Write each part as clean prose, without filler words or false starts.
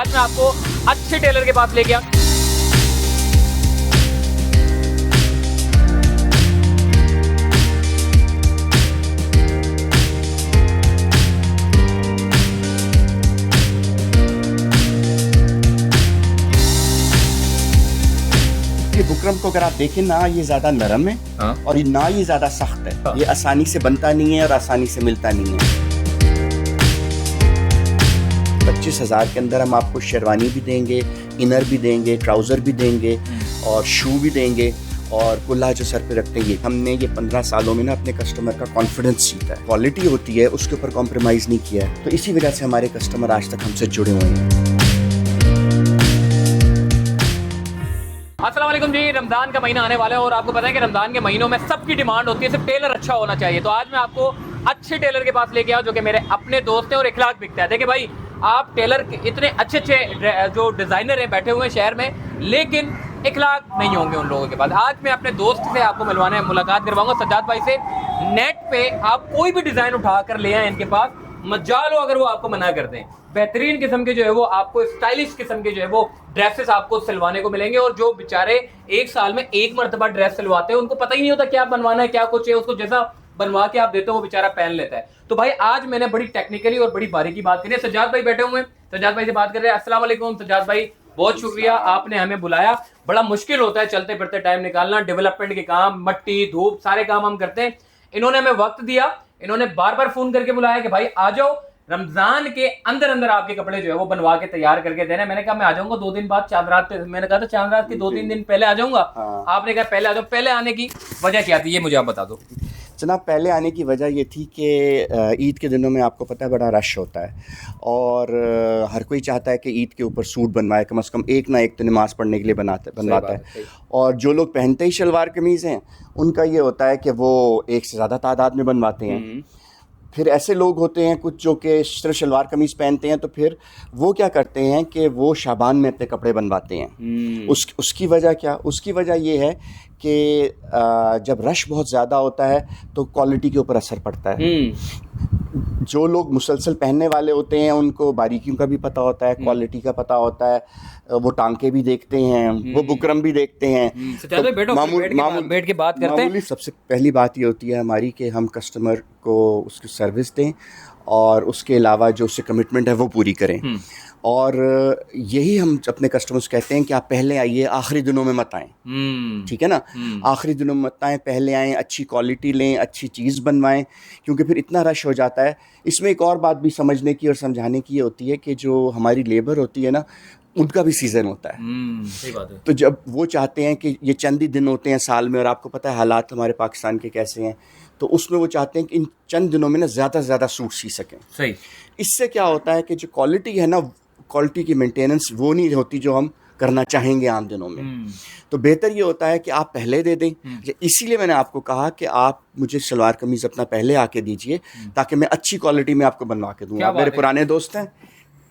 आज मैं आपको अच्छे टेलर के पास लेके आऊँ। ये बुकरम को अगर आप देखें ना, ये ज्यादा नरम है और ना ये ज्यादा सख्त है। ये आसानी से बनता नहीं है और आसानी से मिलता नहीं है। 25,000 के अंदर हम आपको शेरवानी भी देंगे, इनर भी देंगे, ट्राउजर भी देंगे और शू भी देंगे और कुल्ला जो सर पे रखते हैं। हमने ये 15 सालों में ना अपने कस्टमर का कॉन्फिडेंस जीता है। क्वालिटी होती है, उसके ऊपर कॉम्प्रोमाइज नहीं किया है, तो इसी वजह से हमारे कस्टमर आज तक हमसे जुड़े हुए हैं। अस्सलाम वालेकुम जी, रमज़ान का महीना आने वाला है और आपको पता है कि रमज़ान के महीनों में सबकी डिमांड होती है सिर्फ टेलर अच्छा होना चाहिए। तो आज मैं आपको अच्छे टेलर के पास लेके आऊँ जो कि मेरे अपने दोस्त हैं और इखलाक बिकता है। देखिए भाई, आप टेलर इतने अच्छे अच्छे जो डिज़ाइनर हैं बैठे हुए हैं शहर में, लेकिन इखलाक नहीं होंगे उन लोगों के पास। आज मैं अपने दोस्त से आपको मिलवाने मुलाकात करवाऊंगा, सज्जाद भाई से। नेट पे आप कोई भी डिज़ाइन उठा कर ले आए इनके पास, मजाल हो अगर वो आपको मना कर दें। बेहतरीन किस्म के जो है वो आपको स्टाइलिश किस्म के जो है वो ड्रेसेस आपको सिलवाने को मिलेंगे। और जो बेचारे एक साल में एक मरतबा ड्रेस सिलवाते हैं, उनको पता ही नहीं होता क्या बनवाना है, क्या कुछ है, उसको जैसा बनवा के आप देते हो वो बेचारा पहन लेता है। तो भाई आज मैंने बड़ी टेक्निकली और बड़ी बारीकी बात करी है। सज्जाद भाई बैठे हुए हैं, सज्जाद भाई से बात कर रहे हैं। अस्सलाम वालेकुम सज्जाद भाई, बहुत शुक्रिया आपने हमें बुलाया। बड़ा मुश्किल होता है चलते फिरते टाइम निकालना, डेवलपमेंट के काम, मट्टी धूप सारे काम हम करते हैं। इन्होंने हमें वक्त दिया, इन्होंने बार बार फोन करके बुलाया कि भाई आ जाओ, रमजान के अंदर अंदर आपके कपड़े जो है वो बनवा के तैयार करके देने। मैंने कहा मैं आ जाऊंगा 2 दिन बाद, चांद रात पे। मैंने कहा था चांद रात के 2-3 दिन पहले आ जाऊंगा। आपने कहा पहले आ जाओ। पहले आने की वजह क्या थी, ये मुझे आप बता दो। जनाब, पहले आने की वजह ये थी कि ईद के दिनों में आपको पता है बड़ा रश होता है और हर कोई चाहता है कि ईद के ऊपर सूट बनवाए, कम से कम एक ना एक तो नमाज़ पढ़ने के लिए बनवाता है। और जो लोग पहनते ही शलवार कमीज़ हैं, उनका ये होता है कि वो एक से ज़्यादा तादाद में बनवाते हैं। फिर ऐसे लोग होते हैं कुछ जो कि सिर्फ शलवार कमीज़ पहनते हैं, तो फिर वो क्या करते हैं कि वो शाबान में अपने कपड़े बनवाते हैं। उसकी वजह क्या? उसकी वजह ये है कि जब रश बहुत ज़्यादा होता है तो क्वालिटी के ऊपर असर पड़ता है। जो लोग मुसलसल पहनने वाले होते हैं उनको बारीकियों का भी पता होता है, क्वालिटी का पता होता है, वो टांके भी देखते हैं, वो बुकरम भी देखते हैं। बैठ के बात करते हैं। सबसे पहली बात ये होती है हमारी कि हम कस्टमर को उसकी सर्विस दें और उसके अलावा जो उससे कमिटमेंट है वो पूरी करें। और यही हम अपने कस्टमर्स कहते हैं कि आप पहले आइए, आखिरी दिनों में मत आएँ। ठीक है ना, आखिरी दिनों में मत आएँ, पहले आएँ, अच्छी क्वालिटी लें, अच्छी चीज़ बनवाएं, क्योंकि फिर इतना रश हो जाता है। इसमें एक और बात भी समझने की और समझाने की ये होती है कि जो हमारी लेबर होती है ना, उनका भी सीज़न होता है। सही बात है। तो जब वो चाहते हैं कि ये चंद ही दिन होते हैं साल में, और आपको पता है हालात हमारे पाकिस्तान के कैसे हैं, तो उसमें वो चाहते हैं कि इन चंद दिनों में ना ज़्यादा से ज़्यादा सूट सी सकें। सही। इससे क्या होता है कि जो क्वालिटी है ना, क्वालिटी की मेंटेनेंस वो नहीं होती जो हम करना चाहेंगे आम दिनों में। तो बेहतर ये होता है कि आप पहले दे दें। इसीलिए मैंने आपको कहा कि आप मुझे सलवार कमीज़ अपना पहले आके दीजिए, ताकि मैं अच्छी क्वालिटी में आपको बनवा के दूँ। आप मेरे पुराने दोस्त हैं।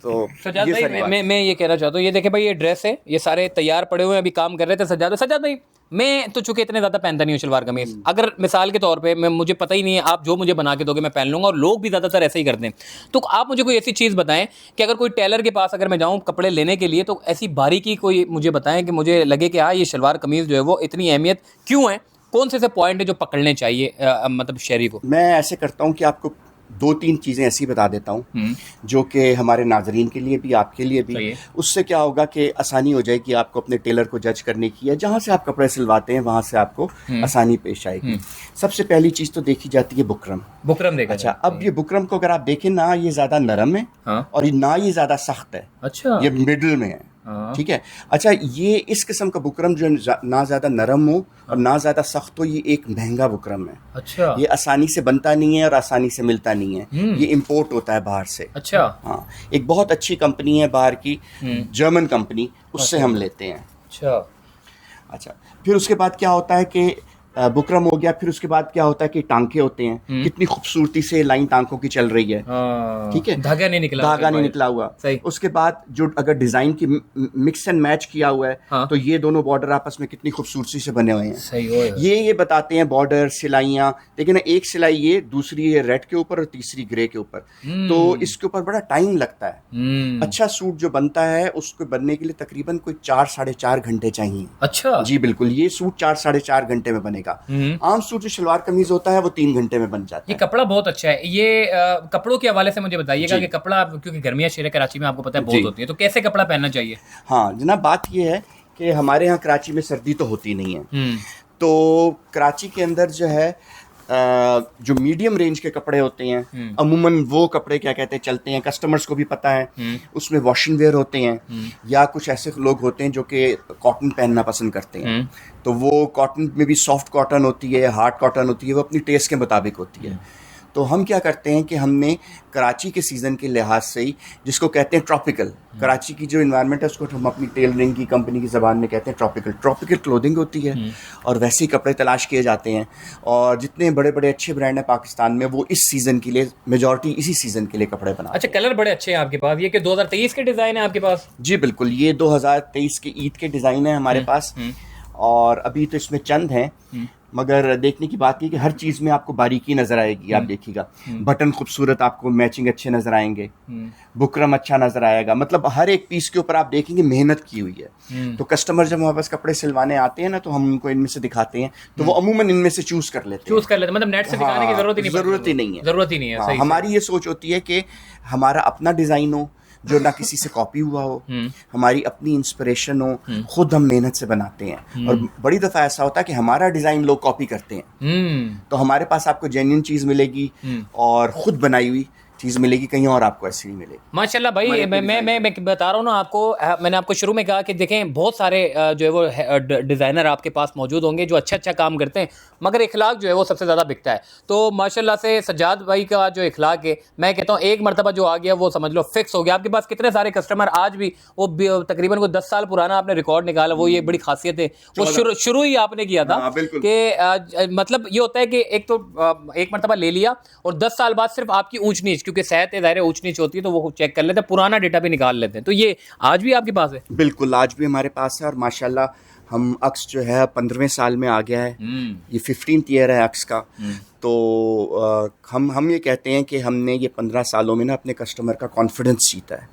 तो सज्जाद भाई, मैं ये कहना चाहता हूँ, ये देखे भाई, ये ड्रेस है, ये सारे तैयार पड़े हुए हैं, अभी काम कर रहे थे। सज्जाद भाई, मैं तो चूंकि इतने ज़्यादा पहनता नहीं हूँ शलवार कमीज़, अगर मिसाल के तौर पे मुझे पता ही नहीं है, आप जो मुझे बना के दोगे मैं पहन लूँगा, और लोग भी ज़्यादातर ऐसे ही करते हैं। तो आप मुझे कोई ऐसी चीज़ बताएं कि अगर कोई टेलर के पास अगर मैं जाऊँ कपड़े लेने के लिए, तो ऐसी बारीकी कोई मुझे बताएं कि मुझे लगे कि हाँ, ये शलवार कमीज़ जो है वो इतनी अहमियत क्यों है, कौन से पॉइंट है जो पकड़ने चाहिए मतलब शहरी को। मैं ऐसे करता हूँ कि आपको 2-3 चीज़ें ऐसी बता देता हूँ जो कि हमारे नाजरीन के लिए भी, आपके लिए भी। उससे क्या होगा कि आसानी हो जाएगी आपको अपने टेलर को जज करने की, या जहाँ से आप कपड़े सिलवाते हैं वहाँ से आपको आसानी पेश आएगी। सबसे पहली चीज़ तो देखी जाती है बुकरम देखा। अच्छा, अब ये बुकरम को अगर आप देखें ना, ये ज़्यादा नरम है और ना ये ज़्यादा सख्त है। अच्छा, ये मिडिल में है। ठीक है। अच्छा, ये इस किस्म का बुकरम जो ना ज़्यादा नरम हो और ना ज़्यादा सख्त हो, ये एक महंगा बुकरम है। अच्छा, ये आसानी से बनता नहीं है और आसानी से मिलता नहीं है। ये इंपोर्ट होता है बाहर से। अच्छा, हाँ, एक बहुत अच्छी कंपनी है बाहर की, जर्मन कंपनी, उससे हम लेते हैं। अच्छा, फिर उसके बाद क्या होता है कि बुकरम हो गया, फिर उसके बाद क्या होता है कि टांके होते हैं, कितनी खूबसूरती से लाइन टांकों की चल रही है, ठीक है, धागा नहीं निकला, धागा नहीं निकला हुआ। सही। उसके बाद जो अगर डिजाइन की मिक्स एंड मैच किया हुआ है, हाँ। तो ये दोनों बॉर्डर आपस में कितनी खूबसूरती से बने हुए हैं। सही हो ये बताते हैं बॉर्डर, सिलाइयाँ। देखिए ना, एक सिलाई ये, दूसरी ये रेड के ऊपर और तीसरी ग्रे के ऊपर, तो इसके ऊपर बड़ा टाइम लगता है। अच्छा सूट जो बनता है उसको बनने के लिए तकरीबन कोई 4-4.5 घंटे चाहिए। अच्छा जी बिल्कुल, ये सूट 4-4.5 घंटे में बनेगा। आम सूट जो शलवार कमीज होता है वो 3 घंटे में बन जाता ये है। कपड़ा बहुत अच्छा है। ये कपड़ों के हवाले से मुझे बताइएगा कि कपड़ा, क्योंकि गर्मियाँ शहर कराची में आपको पता है बहुत होती है, तो कैसे कपड़ा पहनना चाहिए? हाँ जनाब, बात ये है कि हमारे यहाँ कराची में सर्दी तो होती नहीं है, तो कराची के अंदर जो है जो मीडियम रेंज के कपड़े होते हैं, अमूमन वो कपड़े क्या कहते हैं चलते हैं, कस्टमर्स को भी पता है। उसमें वॉशिंग वेयर होते हैं, या कुछ ऐसे लोग होते हैं जो कि कॉटन पहनना पसंद करते हैं, तो वो कॉटन में भी सॉफ्ट कॉटन होती है, हार्ड कॉटन होती है, वो अपनी टेस्ट के मुताबिक होती है। तो हम क्या करते हैं कि हमने कराची के सीज़न के लिहाज से ही, जिसको कहते हैं ट्रॉपिकल, कराची की जो इन्वायरमेंट है उसको हम अपनी टेलरिंग की कंपनी की ज़बान में कहते हैं ट्रॉपिकल क्लोथिंग होती है, और वैसे ही कपड़े तलाश किए जाते हैं। और जितने बड़े बड़े अच्छे ब्रांड हैं पाकिस्तान में, वो इस सीज़न के लिए, मेजॉरिटी इसी सीज़न के लिए कपड़े बनाते हैं। अच्छा, कलर बड़े अच्छे हैं आपके पास। ये कि 2023 के डिज़ाइन है आपके पास? जी बिल्कुल, ये 2023 के ईद के डिज़ाइन है हमारे पास, और अभी तो इसमें चंद हैं, मगर देखने की बात है कि हर चीज़ में आपको बारीकी नज़र आएगी। आप देखिएगा, बटन खूबसूरत, आपको मैचिंग अच्छे नज़र आएंगे, बुकरम अच्छा नज़र आएगा, मतलब हर एक पीस के ऊपर आप देखेंगे मेहनत की हुई है। तो कस्टमर जब हमारे पास कपड़े सिलवाने आते हैं ना, तो हम उनको इनमें से दिखाते हैं, तो वो अमूमन इनमें से चूज कर लेते हैं। मतलब नेट से दिखाने की जरूरत ही नहीं, जरूरत ही नहीं है। हमारी ये सोच होती है कि हमारा अपना डिज़ाइन हो, जो ना किसी से कॉपी हुआ हो, हमारी अपनी इंस्पिरेशन हो, खुद हम मेहनत से बनाते हैं। और बड़ी दफ़ा ऐसा होता है कि हमारा डिज़ाइन लोग कॉपी करते हैं, तो हमारे पास आपको जेन्युइन चीज़ मिलेगी और खुद बनाई हुई चीज़ मिलेगी, कहीं और आपको ऐसी नहीं मिलेगी। माशाल्लाह भाई, मैं बता रहा हूँ ना आपको, मैंने आपको शुरू में कहा कि देखें बहुत सारे जो है वो डिज़ाइनर आपके पास मौजूद होंगे जो अच्छा काम करते हैं, मगर इखलाक जो है वो सबसे ज़्यादा बिकता है। तो माशाल्लाह से सज्जाद भाई का जो इखलाक है, मैं कहता हूँ एक मरतबा जो आ गया वो समझ लो फिक्स हो गया। आपके पास कितने सारे कस्टमर आज भी, वो तकरीबन को 10 साल पुराना आपने रिकॉर्ड निकाला, वो ये बड़ी खासियत है, वो शुरू ही आपने किया था कि मतलब ये होता है कि एक मरतबा ले लिया और 10 साल बाद सिर्फ आपकी ऊंच नीच, क्योंकि सेहत दायरे ऊंच नीच होती है, तो वो चेक कर लेते हैं, पुराना डेटा भी निकाल लेते हैं। तो ये आज भी आपके पास है? बिल्कुल, आज भी हमारे पास है, और माशाल्लाह हम अक्स जो है 15वें साल में आ गया है, ये 15th ईयर है अक्स का। तो हम ये कहते हैं कि हमने ये 15 सालों में ना अपने कस्टमर का कॉन्फिडेंस जीता है,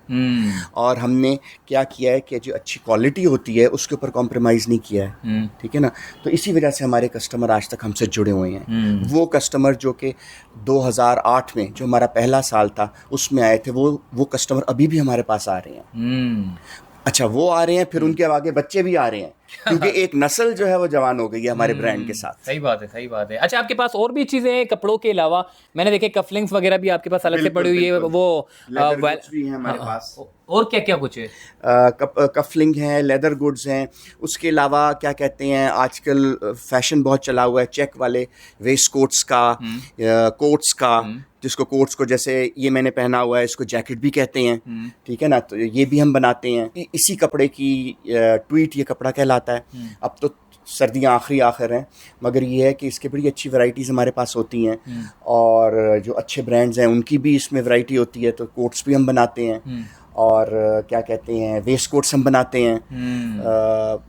और हमने क्या किया है कि जो अच्छी क्वालिटी होती है उसके ऊपर कॉम्प्रोमाइज़ नहीं किया है, ठीक है ना। तो इसी वजह से हमारे कस्टमर आज तक हमसे जुड़े हुए हैं। वो कस्टमर जो कि 2008 में जो हमारा पहला साल था उसमें आए थे, वो कस्टमर अभी भी हमारे पास आ रहे हैं। अच्छा, वो आ रहे हैं, फिर उनके आगे बच्चे भी आ रहे हैं, क्योंकि एक नस्ल जो है वो जवान हो गई है हमारे ब्रांड के साथ। सही बात है, सही बात है। अच्छा, आपके पास और भी चीजें हैं कपड़ों के अलावा? मैंने देखे कफलिंग्स वगैरह भी आपके पास अलग से पड़ी हुई है, वो भी है हमारे पास। और क्या क्या कुछ है? कफलिंग है, लेदर गुड्स हैं, उसके अलावा क्या कहते हैं, आजकल फैशन बहुत चला हुआ है चेक वाले वेस्ट कोट्स का, कोट्स का, जिसको कोट्स को, जैसे ये मैंने पहना हुआ है, इसको जैकेट भी कहते हैं, ठीक है ना। तो ये भी हम बनाते हैं। इसी कपड़े की ट्वीट ये कपड़ा कहलाता है। अब तो सर्दियाँ आखिर हैं, मगर ये है कि इसके बड़ी अच्छी वैरायटीज़ हमारे पास होती हैं, और जो अच्छे ब्रांड्स हैं उनकी भी इसमें वैरायटी होती है। तो कोट्स भी हम बनाते हैं, और क्या कहते हैं, वेस्ट कोट्स हम बनाते हैं,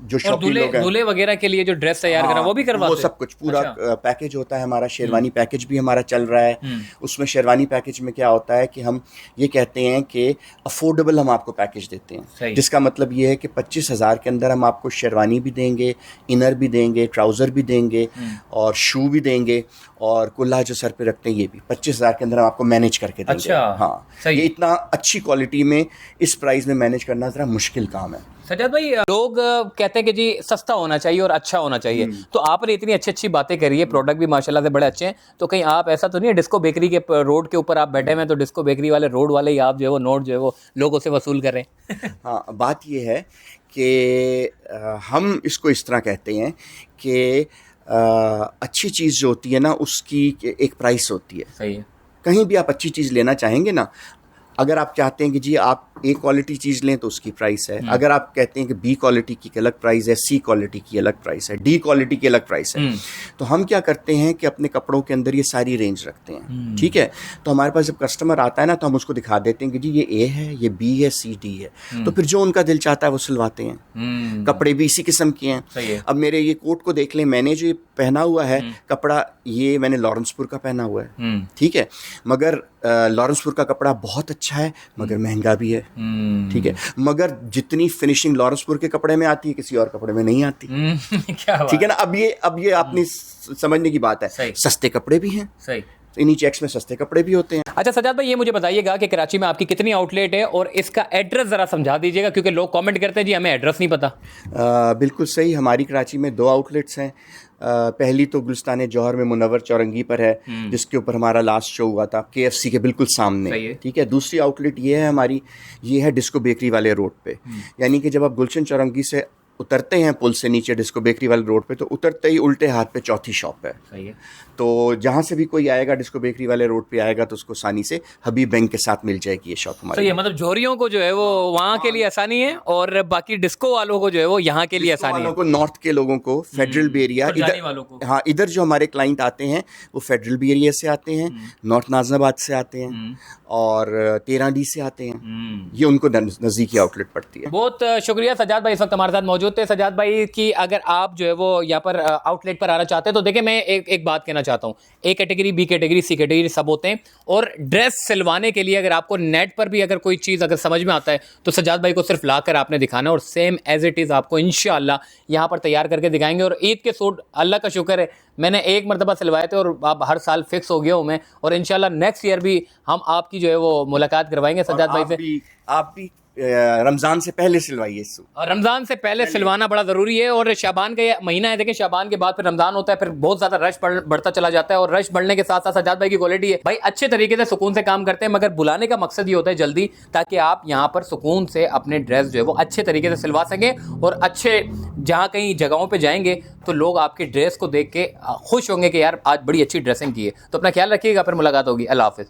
जो शौकीन लोग हैं, दूल्हे वगैरह के लिए जो ड्रेस तैयार करना, वो भी करवाते हैं। वो सब कुछ पूरा पैकेज होता है हमारा। शेरवानी पैकेज भी हमारा चल रहा है। उसमें शेरवानी पैकेज में क्या होता है कि हम ये कहते हैं कि अफोर्डेबल हम आपको पैकेज देते हैं, जिसका मतलब ये है कि 25,000 के अंदर हम आपको शेरवानी भी देंगे, इनर भी देंगे, ट्राउज़र भी देंगे, और शू भी देंगे, और कुल्ला जो सर पे रखते हैं ये भी 25,000 के अंदर हम आपको मैनेज करके देंगे। अच्छा, हाँ, ये इतना अच्छी क्वालिटी में इस प्राइस में मैनेज करना ज़रा मुश्किल काम है। सज्जाद भाई, लोग कहते हैं कि जी सस्ता होना चाहिए और अच्छा होना चाहिए, तो आपने इतनी अच्छी अच्छी बातें करी है, प्रोडक्ट भी माशाल्लाह से बड़े अच्छे हैं, तो कहीं आप ऐसा तो नहीं है डिस्को बेकरी के रोड के ऊपर आप बैठे हुए हैं, तो डिस्को बेकरी वाले रोड वाले ही आप जो है वो नोट जो है वो लोगों से वसूल कर रहे हैं? हाँ, बात ये है कि हम इसको इस तरह कहते हैं कि अच्छी चीज़ जो होती है ना, उसकी एक प्राइस होती है। सही है। कहीं भी आप अच्छी चीज़ लेना चाहेंगे ना, अगर आप चाहते हैं कि जी आप ए क्वालिटी चीज़ लें तो उसकी प्राइस है, अगर आप कहते हैं कि बी क्वालिटी की अलग प्राइस है, सी क्वालिटी की अलग प्राइस है, डी क्वालिटी की अलग प्राइस है, तो हम क्या करते हैं कि अपने कपड़ों के अंदर ये सारी रेंज रखते हैं, ठीक है। तो हमारे पास जब कस्टमर आता है ना, तो हम उसको दिखा देते हैं कि जी ये ए है, ये बी है, सी डी है, तो फिर जो उनका दिल चाहता है वो सिलवाते हैं। कपड़े भी इसी किस्म के हैं। सही है। अब मेरे ये कोट को देख लें, मैंने जो ये पहना हुआ है कपड़ा, ये मैंने लॉरेंसपुर का पहना हुआ है, ठीक है, मगर लॉरेंसपुर का कपड़ा बहुत अच्छा है मगर महंगा भी है, ठीक है, मगर जितनी फिनिशिंग लॉरेंसपुर के कपड़े में आती है किसी और कपड़े में नहीं आती। क्या बात ठीक है ना। अब ये आपने समझने की बात है। सही। सस्ते कपड़े भी हैं, सही। इन्हीं चेक्स में सस्ते कपड़े भी होते हैं। अच्छा सजाद भाई, ये मुझे बताइएगा कि कराची में आपकी कितनी आउटलेट है और इसका एड्रेस जरा समझा दीजिएगा, क्योंकि लोग कमेंट करते हैं जी हमें एड्रेस नहीं पता। बिल्कुल सही, हमारी कराची में 2 आउटलेट्स हैं। पहली तो गुलिस्तान जौहर में मुनव्वर चौरंगी पर है, जिसके ऊपर हमारा लास्ट शो हुआ था, KFC के बिल्कुल सामने, ठीक है। दूसरी आउटलेट ये है हमारी, ये है डिस्को बेकरी वाले रोड पे, यानी कि जब आप गुलशन चौरंगी से उतरते हैं पुल से नीचे डिस्को बेकरी वाले रोड पे, तो उतरते ही उल्टे हाथ पे चौथी शॉप है। सही है। तो जहाँ से भी कोई आएगा डिस्को बेकरी वाले रोड पे आएगा तो उसको आसानी से हबीब बैंक के साथ मिल जाएगी ये शॉप हमारी। सही है, मतलब जोहरियों को जो है वो वहाँ के लिए आसानी है और बाकी डिस्को वालों को जो है वो यहाँ के लिए आसानी है। को नॉर्थ के लोगों को, फेडरल बी एरिया वालों को, हाँ, इधर जो हमारे क्लाइंट आते हैं वो फेडरल बी एरिया से आते हैं, नॉर्थ नाजनाबाद से आते हैं और 13D से आते हैं, ये उनको नज़दीकी आउटलेट पड़ती है। बहुत शुक्रिया सजाद भाई, इस वक्त हमारे साथ मौजूद थे। सजाद भाई की अगर आप जो है वो यहाँ पर आउटलेट पर आना चाहते हैं तो देखिए मैं एक बात कहना चाहता हूँ, A category, B category, C category सब होते हैं, और ड्रेस सिलवाने के लिए अगर आपको नेट पर भी अगर कोई चीज़ अगर समझ में आता है तो सजाद भाई को सिर्फ लाकर आपने दिखाना और सेम एज इट इज़ आपको इंशाल्लाह यहाँ पर तैयार करके दिखाएंगे। और ईद के सूट अल्लाह का शुक्र है मैंने 1 मरतबा सिलवाए थे और अब हर साल फिक्स हो गया हूँ मैं, और इंशाल्लाह नेक्स्ट ईयर भी हम आपकी जो है वो मुलाकात करवाएंगे सजाद भाई से। आप भी रमज़ान से पहले सिलवाइए सूट, और रमज़ान से पहले सिलवाना बड़ा ज़रूरी है। और शाबान का ये महीना है, देखिए शाबान के बाद फिर रमज़ान होता है, फिर बहुत ज़्यादा रश बढ़ता चला जाता है, और रश बढ़ने के साथ साथ सजाद भाई की क्वालिटी है भाई अच्छे तरीके से सुकून से काम करते हैं, मगर बुलाने का मकसद ये होता है जल्दी, ताकि आप यहाँ पर सुकून से अपने ड्रेस जो है वो अच्छे तरीके से सिलवा सकें, और अच्छे जहाँ कहीं जगहों पर जाएंगे तो लोग आपके ड्रेस को देख के खुश होंगे कि यार आज बड़ी अच्छी ड्रेसिंग की है। तो अपना ख्याल रखिएगा, फिर मुलाकात होगी। अल्लाह हाफिज़।